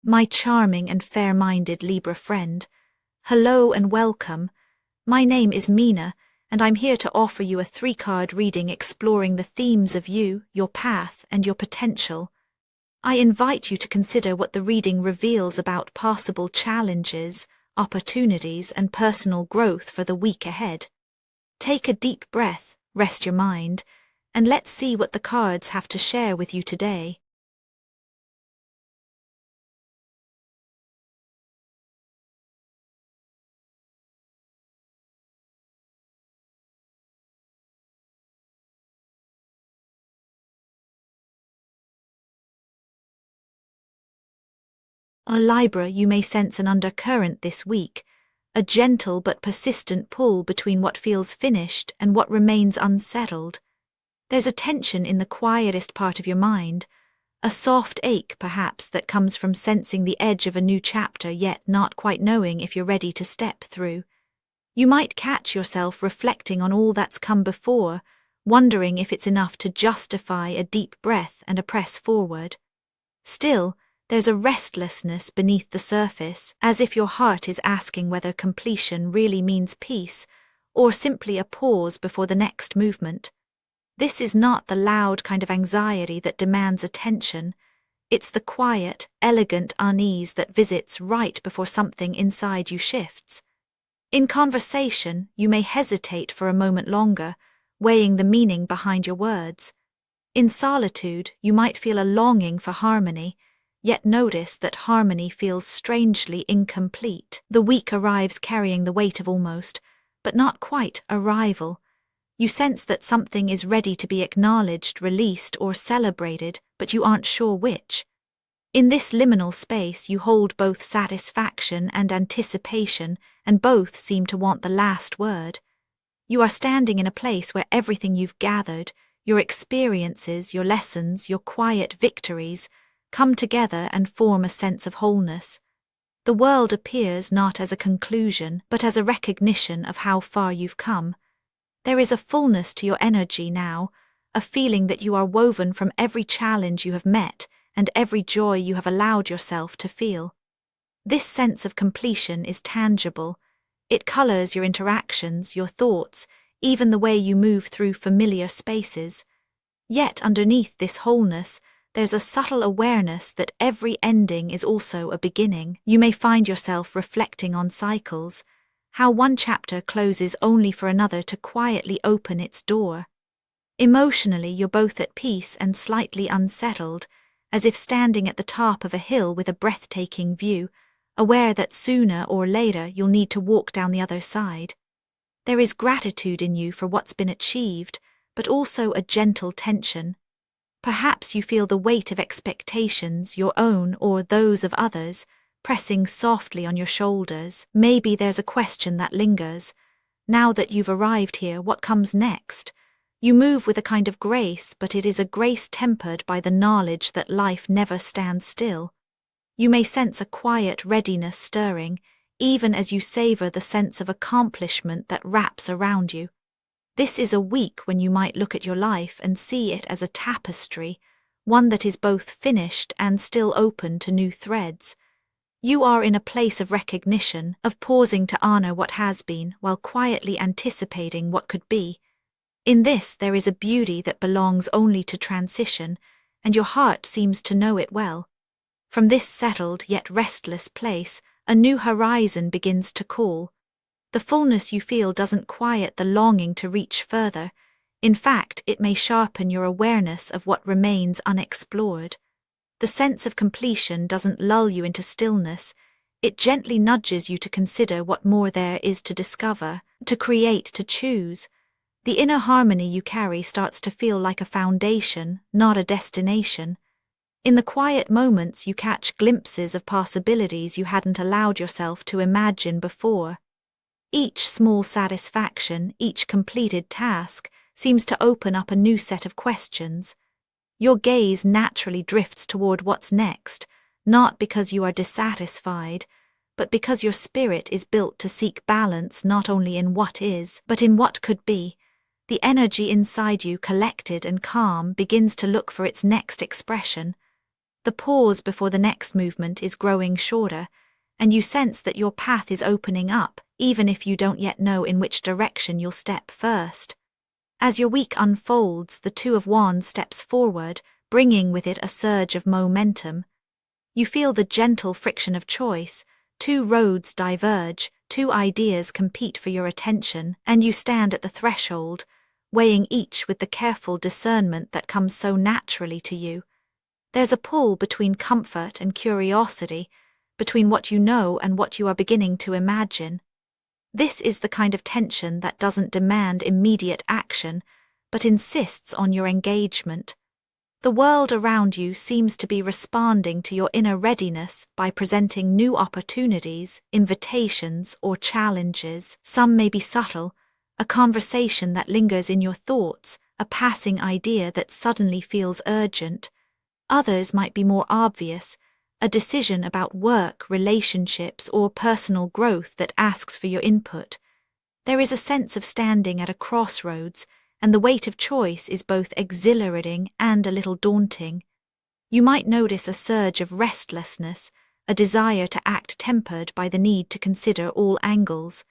My charming and fair-minded Libra friend, hello and welcome. My name is Mina, and I'm here to offer you a 3-card reading exploring the themes of you, your path, and your potential. I invite you to consider what the reading reveals about possible challenges, opportunities, and personal growth for the week ahead. Take a deep breath, rest your mind, and let's see what the cards have to share with you today. Libra, you may sense an undercurrent this week, a gentle but persistent pull between what feels finished and what remains unsettled. There's a tension in the quietest part of your mind, a soft ache perhaps that comes from sensing the edge of a new chapter yet not quite knowing if you're ready to step through. You might catch yourself reflecting on all that's come before, wondering if it's enough to justify a deep breath and a press forward. Still, there's a restlessness beneath the surface, as if your heart is asking whether completion really means peace, or simply a pause before the next movement. This is not the loud kind of anxiety that demands attention. It's the quiet, elegant unease that visits right before something inside you shifts. In conversation, you may hesitate for a moment longer, weighing the meaning behind your words. In solitude, you might feel a longing for harmony, yet notice that harmony feels strangely incomplete. The week arrives carrying the weight of almost, but not quite, arrival. You sense that something is ready to be acknowledged, released, or celebrated, but you aren't sure which. In this liminal space, you hold both satisfaction and anticipation, and both seem to want the last word. You are standing in a place where everything you've gathered, your experiences, your lessons, your quiet victories, come together and form a sense of wholeness. The world appears not as a conclusion, but as a recognition of how far you've come. There is a fullness to your energy now, a feeling that you are woven from every challenge you have met and every joy you have allowed yourself to feel. This sense of completion is tangible. It colors your interactions, your thoughts, even the way you move through familiar spaces. Yet underneath this wholeness, there's a subtle awareness that every ending is also a beginning. You may find yourself reflecting on cycles, how one chapter closes only for another to quietly open its door. Emotionally, you're both at peace and slightly unsettled, as if standing at the top of a hill with a breathtaking view, aware that sooner or later you'll need to walk down the other side. There is gratitude in you for what's been achieved, but also a gentle tension. Perhaps you feel the weight of expectations, your own or those of others, pressing softly on your shoulders. Maybe there's a question that lingers. Now that you've arrived here, what comes next? You move with a kind of grace, but it is a grace tempered by the knowledge that life never stands still. You may sense a quiet readiness stirring, even as you savor the sense of accomplishment that wraps around you. This is a week when you might look at your life and see it as a tapestry, one that is both finished and still open to new threads. You are in a place of recognition, of pausing to honor what has been while quietly anticipating what could be. In this there is a beauty that belongs only to transition, and your heart seems to know it well. From this settled yet restless place, a new horizon begins to call. The fullness you feel doesn't quiet the longing to reach further. In fact, it may sharpen your awareness of what remains unexplored. The sense of completion doesn't lull you into stillness. It gently nudges you to consider what more there is to discover, to create, to choose. The inner harmony you carry starts to feel like a foundation, not a destination. In the quiet moments, you catch glimpses of possibilities you hadn't allowed yourself to imagine before. Each small satisfaction, each completed task, seems to open up a new set of questions. Your gaze naturally drifts toward what's next, not because you are dissatisfied, but because your spirit is built to seek balance not only in what is, but in what could be. The energy inside you, collected and calm, begins to look for its next expression. The pause before the next movement is growing shorter, and you sense that your path is opening up, even if you don't yet know in which direction you'll step first. As your week unfolds, the Two of Wands steps forward, bringing with it a surge of momentum. You feel the gentle friction of choice. Two roads diverge, two ideas compete for your attention, and you stand at the threshold, weighing each with the careful discernment that comes so naturally to you. There's a pull between comfort and curiosity, between what you know and what you are beginning to imagine. This is the kind of tension that doesn't demand immediate action, but insists on your engagement. The world around you seems to be responding to your inner readiness by presenting new opportunities, invitations, or challenges. Some may be subtle, a conversation that lingers in your thoughts, a passing idea that suddenly feels urgent. Others might be more obvious, a decision about work, relationships, or personal growth that asks for your input. There is a sense of standing at a crossroads, and the weight of choice is both exhilarating and a little daunting. You might notice a surge of restlessness, a desire to act tempered by the need to consider all angles.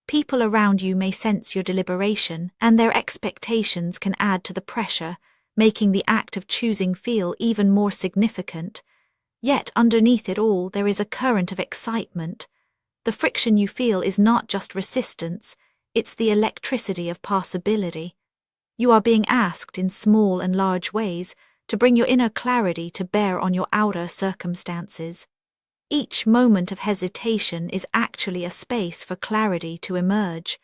People around you may sense your deliberation, and their expectations can add to the pressure, making the act of choosing feel even more significant. Yet underneath it all there is a current of excitement. The friction you feel is not just resistance, it's the electricity of possibility. You are being asked in small and large ways to bring your inner clarity to bear on your outer circumstances. Each moment of hesitation is actually a space for clarity to emerge.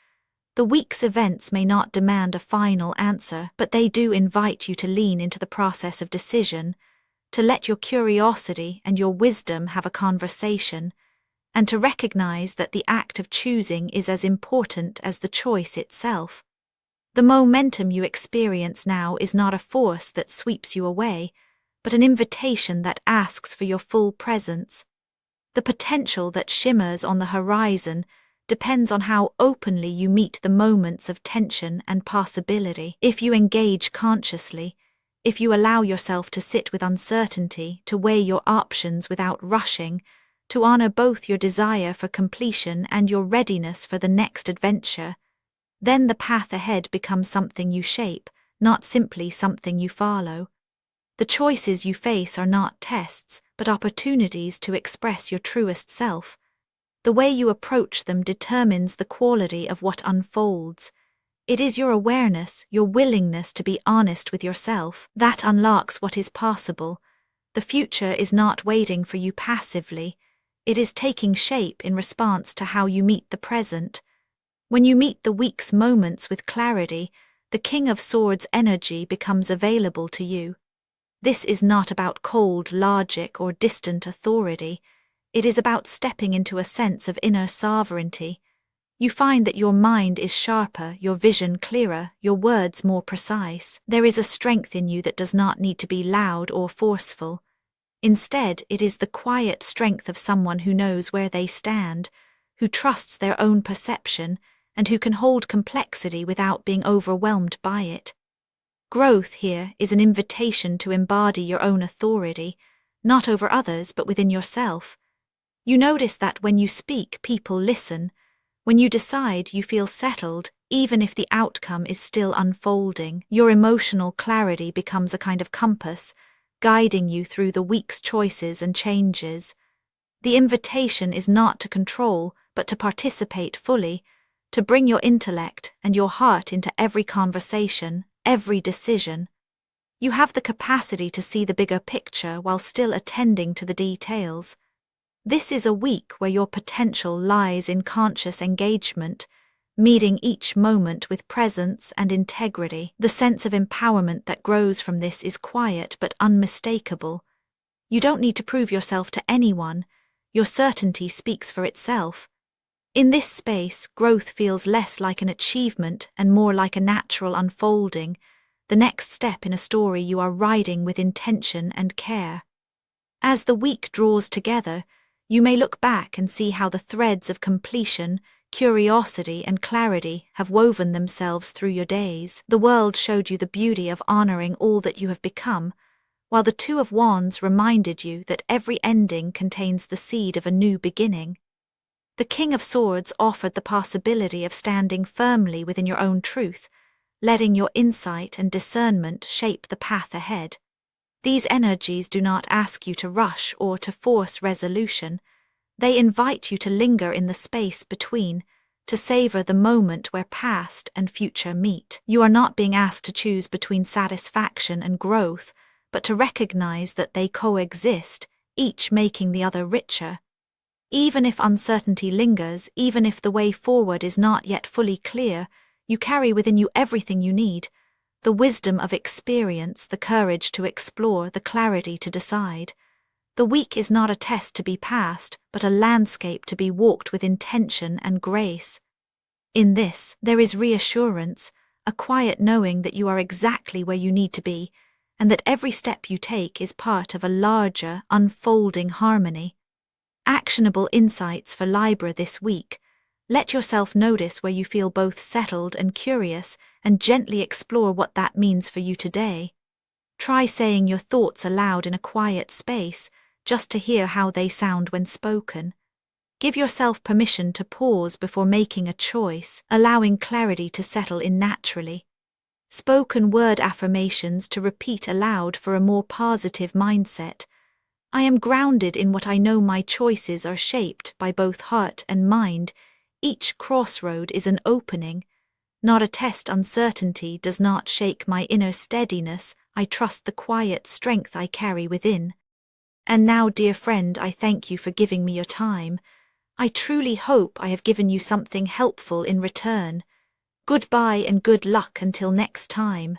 The week's events may not demand a final answer, but they do invite you to lean into the process of decision, to let your curiosity and your wisdom have a conversation, and to recognize that the act of choosing is as important as the choice itself. The momentum you experience now is not a force that sweeps you away, but an invitation that asks for your full presence. The potential that shimmers on the horizon depends on how openly you meet the moments of tension and possibility. If you engage consciously, if you allow yourself to sit with uncertainty, to weigh your options without rushing, to honor both your desire for completion and your readiness for the next adventure, then the path ahead becomes something you shape, not simply something you follow. The choices you face are not tests, but opportunities to express your truest self. The way you approach them determines the quality of what unfolds. It is your awareness, your willingness to be honest with yourself, that unlocks what is possible. The future is not waiting for you passively. It is taking shape in response to how you meet the present. When you meet the week's moments with clarity, the King of Swords energy becomes available to you. This is not about cold logic or distant authority. It is about stepping into a sense of inner sovereignty. You find that your mind is sharper, your vision clearer, your words more precise. There is a strength in you that does not need to be loud or forceful. Instead, it is the quiet strength of someone who knows where they stand, who trusts their own perception, and who can hold complexity without being overwhelmed by it. Growth here is an invitation to embody your own authority, not over others but within yourself. You notice that when you speak, people listen. When you decide, you feel settled, even if the outcome is still unfolding. Your emotional clarity becomes a kind of compass, guiding you through the week's choices and changes. The invitation is not to control, but to participate fully, to bring your intellect and your heart into every conversation, every decision. You have the capacity to see the bigger picture while still attending to the details. This is a week where your potential lies in conscious engagement, meeting each moment with presence and integrity. The sense of empowerment that grows from this is quiet but unmistakable. You don't need to prove yourself to anyone. Your certainty speaks for itself. In this space, growth feels less like an achievement and more like a natural unfolding, the next step in a story you are writing with intention and care. As the week draws together, you may look back and see how the threads of completion, curiosity, and clarity have woven themselves through your days. The world showed you the beauty of honoring all that you have become, while the Two of Wands reminded you that every ending contains the seed of a new beginning. The King of Swords offered the possibility of standing firmly within your own truth, letting your insight and discernment shape the path ahead. These energies do not ask you to rush or to force resolution. They invite you to linger in the space between, to savor the moment where past and future meet. You are not being asked to choose between satisfaction and growth, but to recognize that they coexist, each making the other richer. Even if uncertainty lingers, even if the way forward is not yet fully clear, you carry within you everything you need: the wisdom of experience, the courage to explore, the clarity to decide. The week is not a test to be passed, but a landscape to be walked with intention and grace. In this, there is reassurance, a quiet knowing that you are exactly where you need to be, and that every step you take is part of a larger, unfolding harmony. Actionable insights for Libra this week. Let yourself notice where you feel both settled and curious, and gently explore what that means for you today. Try saying your thoughts aloud in a quiet space, just to hear how they sound when spoken. Give yourself permission to pause before making a choice, allowing clarity to settle in naturally. Spoken word affirmations to repeat aloud for a more positive mindset. I am grounded in what I know. My choices are shaped by both heart and mind. Each crossroad is an opening, not a test. Uncertainty does not shake my inner steadiness. I trust the quiet strength I carry within. And now, dear friend, I thank you for giving me your time. I truly hope I have given you something helpful in return. Goodbye and good luck until next time.